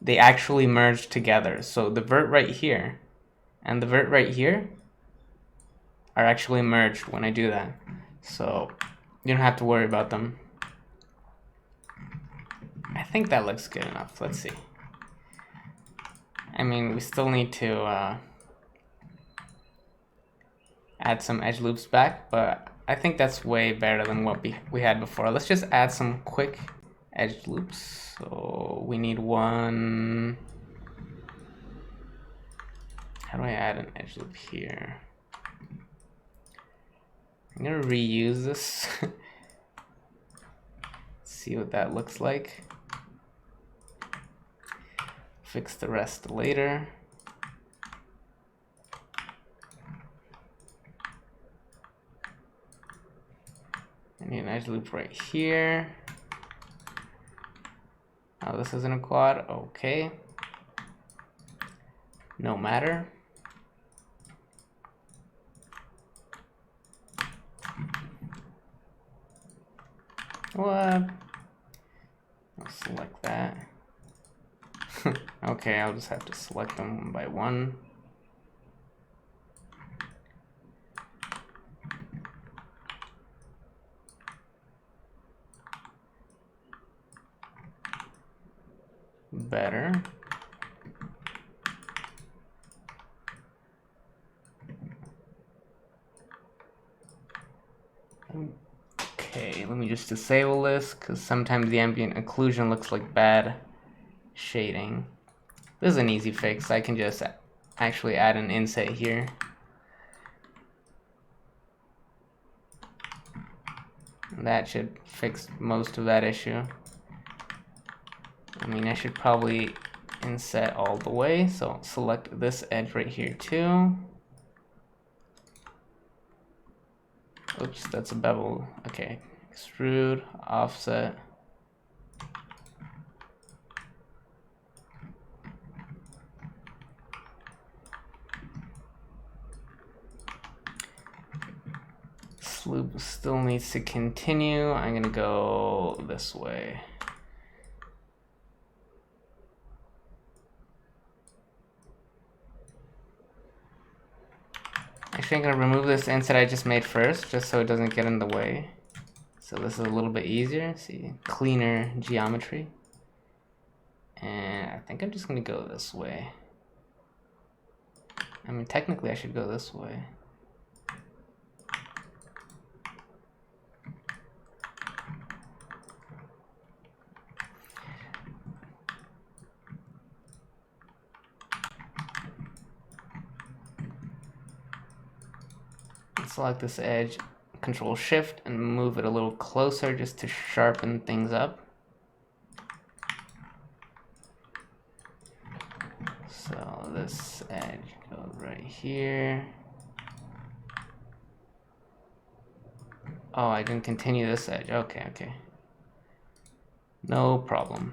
they actually merge together. So the vert right here and the vert right here are actually merged when I do that. So you don't have to worry about them. I think that looks good enough. Let's see. I mean, we still need to add some edge loops back, but I think that's way better than what we had before. Let's just add some quick edge loops. So we need one. How do I add an edge loop here? I'm gonna reuse this. See what that looks like. Fix the rest later. I need an edge loop right here. Oh, this isn't a quad. Okay. No matter. What? I'll select that. Okay, I'll just have to select them one by one. Better. Okay, let me just disable this because sometimes the ambient occlusion looks like bad shading. This is an easy fix. I can just actually add an inset here. That should fix most of that issue. I mean, I should probably inset all the way. So select this edge right here too. Oops, that's a bevel. Okay, extrude, offset. This loop still needs to continue. I'm gonna go this way. Actually, I'm gonna remove this inset I just made first, just so it doesn't get in the way. So this is a little bit easier. See, cleaner geometry. And I think I'm just gonna go this way. I mean, technically I should go this way. Select this edge, Control Shift, and move it a little closer just to sharpen things up. So this edge goes right here. Oh, I didn't continue this edge. Okay, okay. No problem.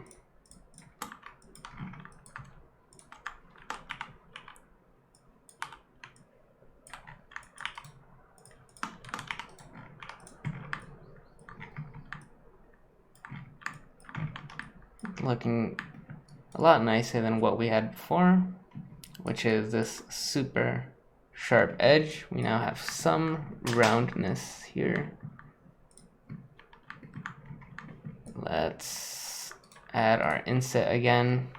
Looking a lot nicer than what we had before, which is this super sharp edge. We now have some roundness here. Let's add our inset again.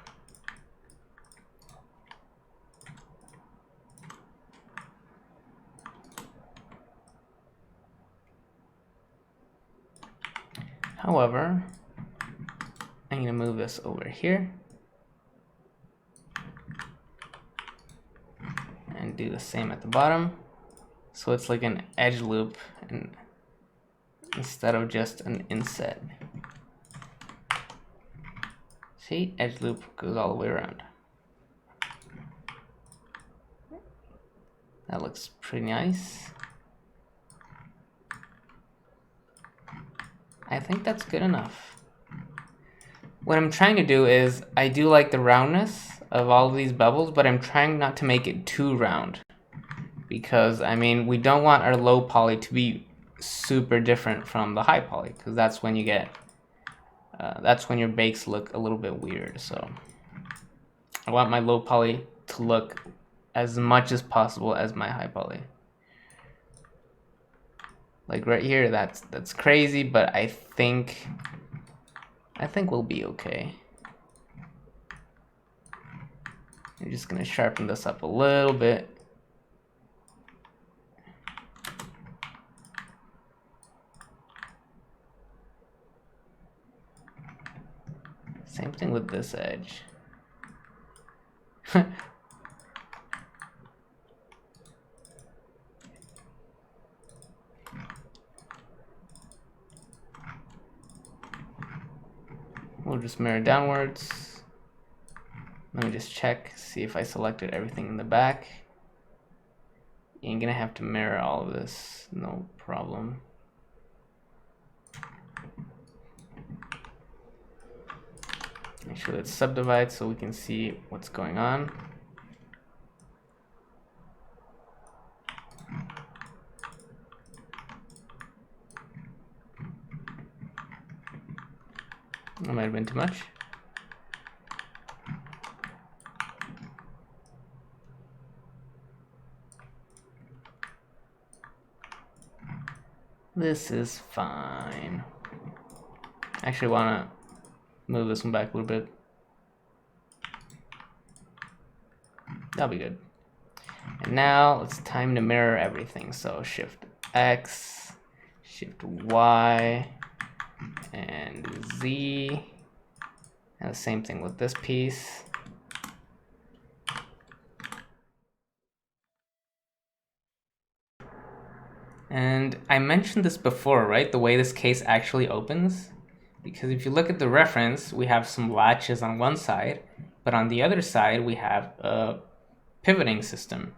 However, I'm going to move this over here and do the same at the bottom. So it's like an edge loop and instead of just an inset. See, edge loop goes all the way around. That looks pretty nice. I think that's good enough. What I'm trying to do is, I do like the roundness of all of these bevels, but I'm trying not to make it too round. Because, I mean, we don't want our low poly to be super different from the high poly, because that's when you get, that's when your bakes look a little bit weird. So I want my low poly to look as much as possible as my high poly. Like right here, that's crazy, but I think we'll be okay. I'm just gonna sharpen this up a little bit. Same thing with this edge. We'll just mirror downwards. Let me just check, see if I selected everything in the back. You're gonna have to mirror all of this, no problem. Make sure it's subdivided so we can see what's going on. That might have been too much. This is fine. Actually, want to move this one back a little bit. That'll be good. And now it's time to mirror everything. So Shift X, Shift Y, and Z. And the same thing with this piece. And I mentioned this before, right? The way this case actually opens. Because if you look at the reference, we have some latches on one side But on the other side, we have a pivoting system.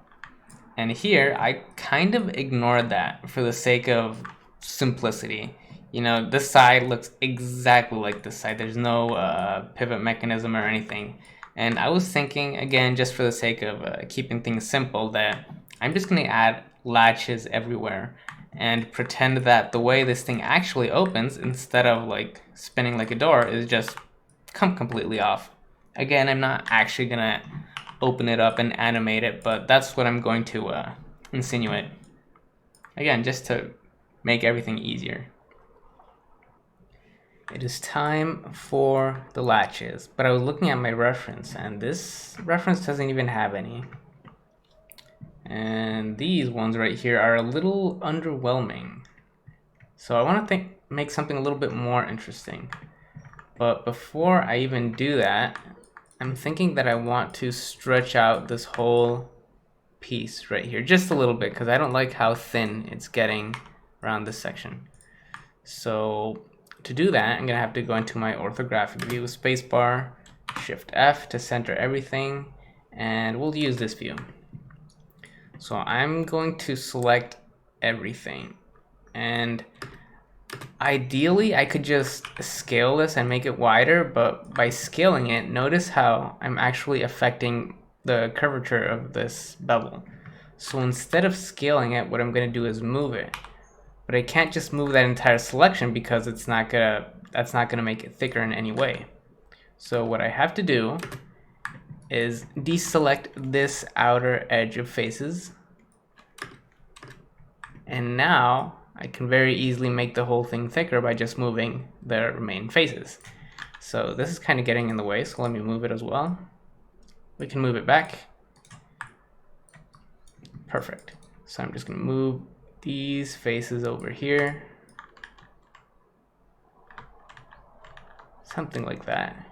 And here, I kind of ignored that for the sake of simplicity. You know, this side looks exactly like this side. There's no pivot mechanism or anything. And I was thinking, again, just for the sake of keeping things simple, that I'm just going to add latches everywhere and pretend that the way this thing actually opens, instead of like spinning like a door, is just come completely off. Again, I'm not actually going to open it up and animate it, but that's what I'm going to insinuate. Again, just to make everything easier. It is time for the latches, but I was looking at my reference, and this reference doesn't even have any. And these ones right here are a little underwhelming. So I want to make something a little bit more interesting. But before I even do that, I'm thinking that I want to stretch out this whole piece right here just a little bit, because I don't like how thin it's getting around this section. So to do that, I'm going to have to go into my orthographic view, spacebar, Shift F to center everything, and we'll use this view. So I'm going to select everything, and ideally I could just scale this and make it wider, but by scaling it, notice how I'm actually affecting the curvature of this bevel. So instead of scaling it, what I'm going to do is move it. But I can't just move that entire selection, because that's not gonna make it thicker in any way. So what I have to do is deselect this outer edge of faces. And now I can very easily make the whole thing thicker by just moving the remaining faces. So this is kind of getting in the way, so let me move it as well. We can move it back. Perfect. So I'm just gonna move these faces over here. Something like that.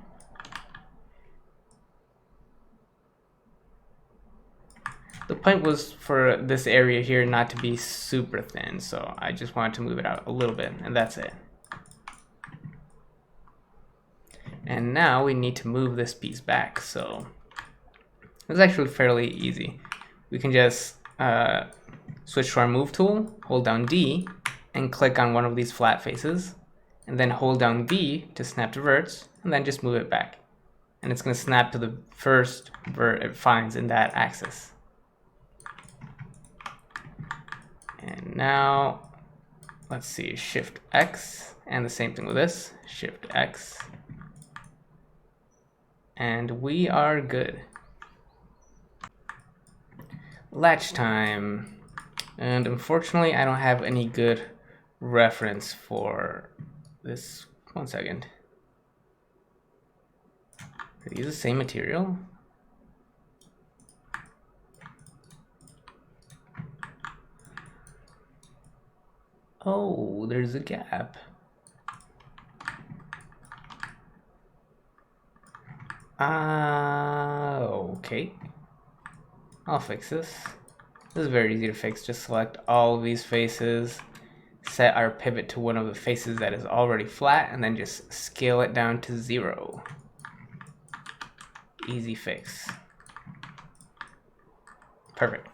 The point was for this area here not to be super thin, so I just wanted to move it out a little bit, and that's it. And now we need to move this piece back, so it's actually fairly easy. We can just switch to our move tool, hold down D, and click on one of these flat faces, and then hold down V to snap to verts, and then just move it back. And it's going to snap to the first vert it finds in that axis. And now, let's see, Shift X, and the same thing with this, Shift X. And we are good. Latch time. And unfortunately, I don't have any good reference for this. 1 second. Are these the same material? Oh, there's a gap. Okay. I'll fix this. This is very easy to fix. Just select all of these faces, set our pivot to one of the faces that is already flat, and then just scale it down to 0. Easy fix. Perfect.